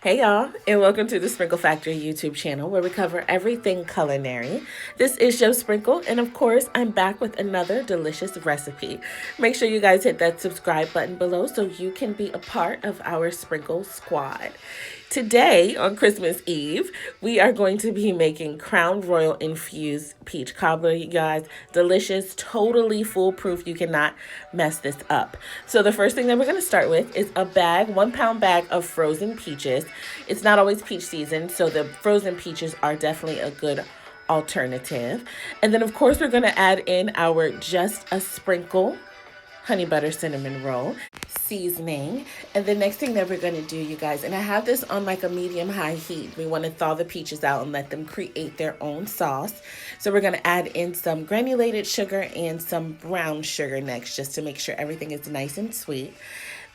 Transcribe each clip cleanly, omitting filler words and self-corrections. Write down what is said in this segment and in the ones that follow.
Hey y'all, and welcome to the Sprinkle Factory YouTube channel where we cover everything culinary. This is Joe Sprinkle, and of course, I'm back with another delicious recipe. Make sure you guys hit that subscribe button below so you can be a part of our Sprinkle Squad. Today, on Christmas Eve, we are going to be making Crown Royal infused peach cobbler, you guys. Delicious, totally foolproof. You cannot mess this up. So the first thing that we're going to start with is a bag, 1 pound bag of frozen peaches. It's not always peach season, so the frozen peaches are definitely a good alternative. And then, of course, we're going to add in our Just a Sprinkle honey butter cinnamon roll seasoning. And the next thing that we're going to do, you guys, and I have this on like a medium high heat. We want to thaw the peaches out and let them create their own sauce. So we're going to add in some granulated sugar and some brown sugar next, just to make sure everything is nice and sweet.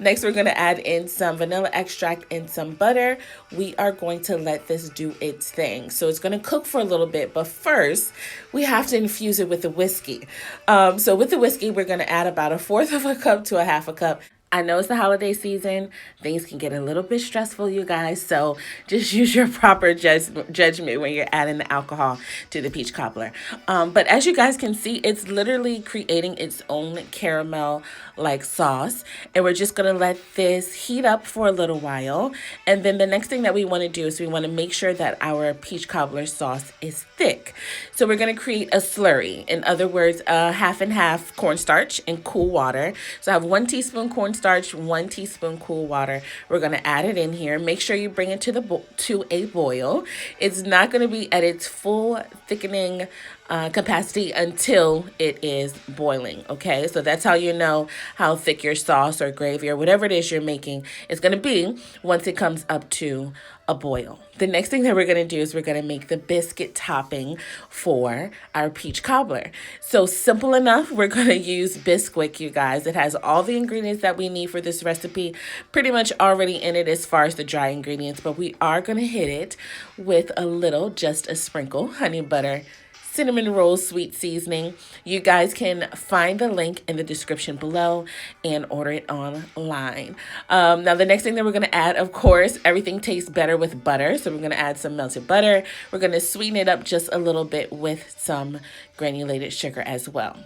Next, we're going to add in some vanilla extract and some butter. We are going to let this do its thing. So it's going to cook for a little bit, but first we have to infuse it with the whiskey. So with the whiskey, we're going to add about 1/4 of a cup to 1/2 a cup. I know it's the holiday season. Things can get a little bit stressful, you guys. So just use your proper judgment when you're adding the alcohol to the peach cobbler. But as you guys can see, it's literally creating its own caramel-like sauce. And we're just going to let this heat up for a little while. And then the next thing that we want to do is we want to make sure that our peach cobbler sauce is thick. So we're going to create a slurry. In other words, half and half cornstarch and cool water. So I have 1 teaspoon cornstarch, 1 teaspoon cool water. We're going to add it in here. Make sure you bring it to a boil. It's not going to be at its full thickening capacity until it is boiling. Okay, so that's how you know how thick your sauce or gravy or whatever it is you're making is going to be once it comes up to a boil. The next thing that we're going to do is we're going to make the biscuit topping for our peach cobbler. So simple enough. We're going to use Bisquick, you guys. It has all the ingredients that we need for this recipe pretty much already in it as far as the dry ingredients, but we are going to hit it with a little Just a Sprinkle honey butter cinnamon roll sweet seasoning. You guys can find the link in the description below and order it online. Now the next thing that we're going to add, of course, everything tastes better with butter. So we're going to add some melted butter. We're going to sweeten it up just a little bit with some granulated sugar as well.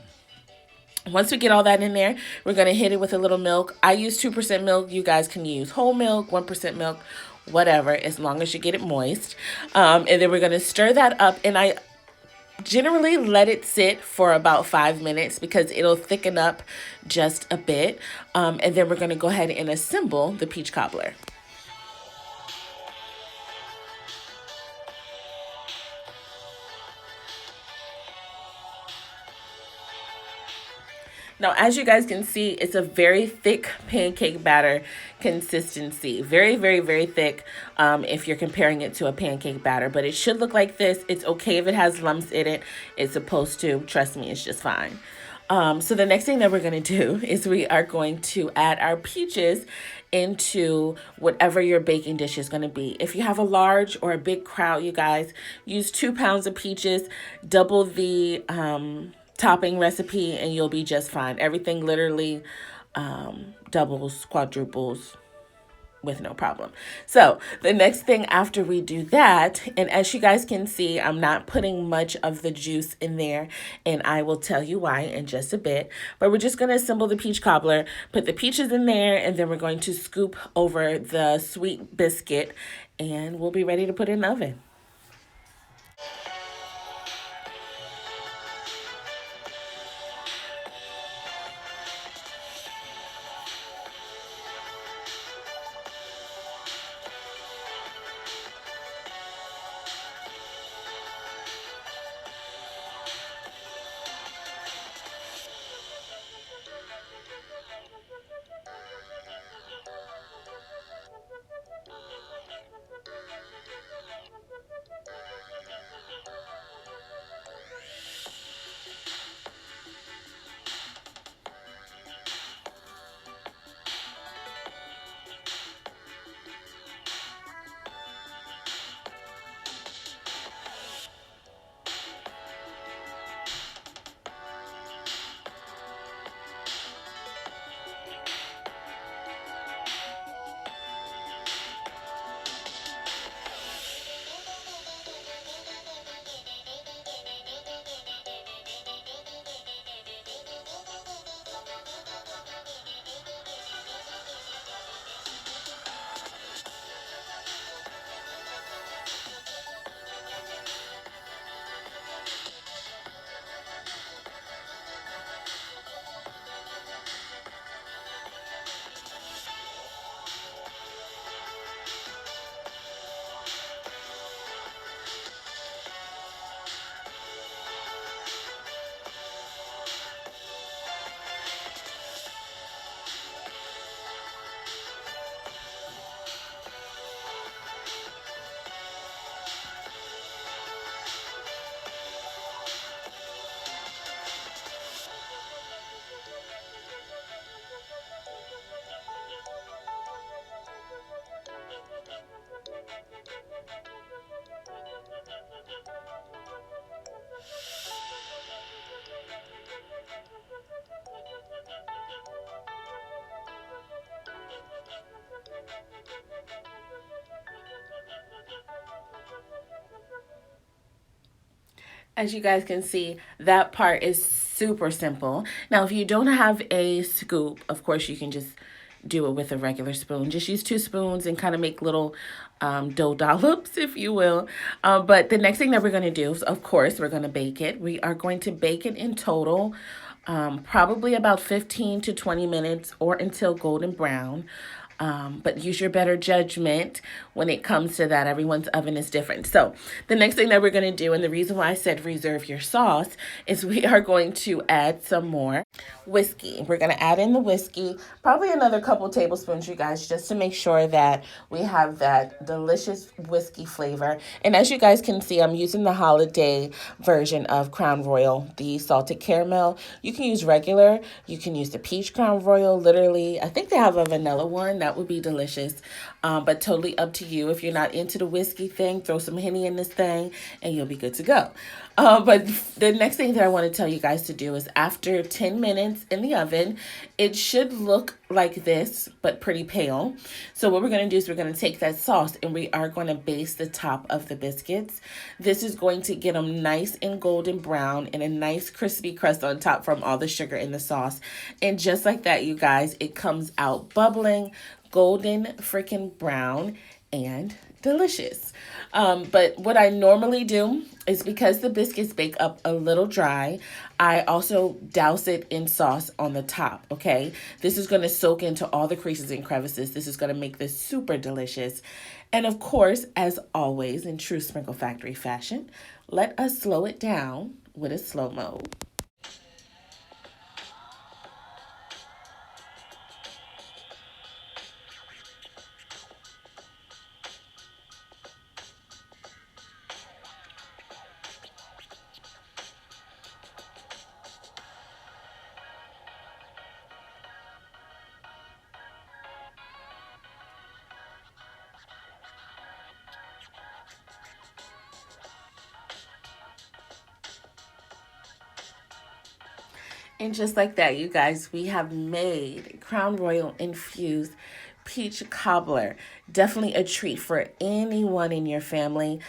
Once we get all that in there, we're going to hit it with a little milk. I use 2% milk. You guys can use whole milk, 1% milk, whatever, as long as you get it moist. And then we're going to stir that up. And I generally let it sit for about 5 minutes because it'll thicken up just a bit. And then we're going to go ahead and assemble the peach cobbler. Now, as you guys can see, it's a very thick pancake batter consistency. Very, very, very thick if you're comparing it to a pancake batter. But it should look like this. It's okay if it has lumps in it. It's supposed to. Trust me, it's just fine. So the next thing that we're going to do is we are going to add our peaches into whatever your baking dish is going to be. If you have a large or a big crowd, you guys, use 2 pounds of peaches, double the topping recipe, and you'll be just fine. Everything literally doubles, quadruples with no problem. So the next thing after we do that, and as you guys can see, I'm not putting much of the juice in there, and I will tell you why in just a bit, but we're just going to assemble the peach cobbler, put the peaches in there, and then we're going to scoop over the sweet biscuit, and we'll be ready to put it in the oven. As you guys can see, that part is super simple. Now, if you don't have a scoop, of course, you can just do it with a regular spoon. Just use 2 spoons and kind of make little dough dollops, if you will. But the next thing that we're going to do is, of course, we're going to bake it. We are going to bake it in total probably about 15 to 20 minutes or until golden brown. But use your better judgment when it comes to that. Everyone's oven is different. So the next thing that we're going to do, and the reason why I said reserve your sauce, is we are going to add some more whiskey. We're going to add in the whiskey, probably another couple tablespoons, you guys, just to make sure that we have that delicious whiskey flavor. And as you guys can see, I'm using the holiday version of Crown Royal, the salted caramel. You can use regular, you can use the peach Crown Royal, literally. I think they have a vanilla one. That would be delicious, but totally up to you. If you're not into the whiskey thing, throw some Henny in this thing and you'll be good to go. But the next thing that I want to tell you guys to do is after 10 minutes in the oven, it should look like this, but pretty pale. So what we're going to do is we're going to take that sauce and we are going to baste the top of the biscuits. This is going to get them nice and golden brown and a nice crispy crust on top from all the sugar in the sauce. And just like that, you guys, it comes out bubbling, golden freaking brown, and delicious. But what I normally do is, because the biscuits bake up a little dry, I also douse it in sauce on the top, okay? This is going to soak into all the creases and crevices. This is going to make this super delicious. And of course, as always, in true Sprinkle Factory fashion, let us slow it down with a slow-mo. And just like that, you guys, we have made Crown Royal infused peach cobbler. Definitely a treat for anyone in your family.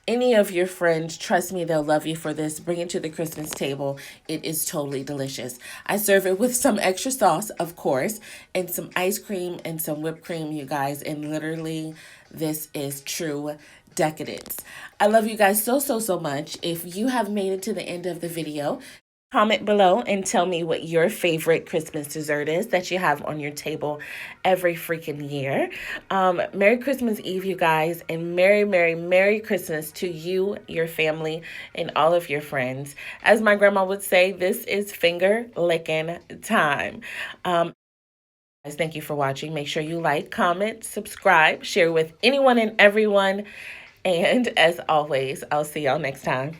Any of your friends, trust me, they'll love you for this. Bring it to the Christmas table. It is totally delicious. I serve it with some extra sauce, of course, and some ice cream and some whipped cream, you guys. And literally, this is true decadence. I love you guys so much. If you have made it to the end of the video, comment below and tell me what your favorite Christmas dessert is that you have on your table every freaking year. Merry Christmas Eve, you guys, and Merry Christmas to you, your family, and all of your friends. As my grandma would say, this is finger licking time. Guys, thank you for watching. Make sure you like, comment, subscribe, share with anyone and everyone. And as always, I'll see y'all next time.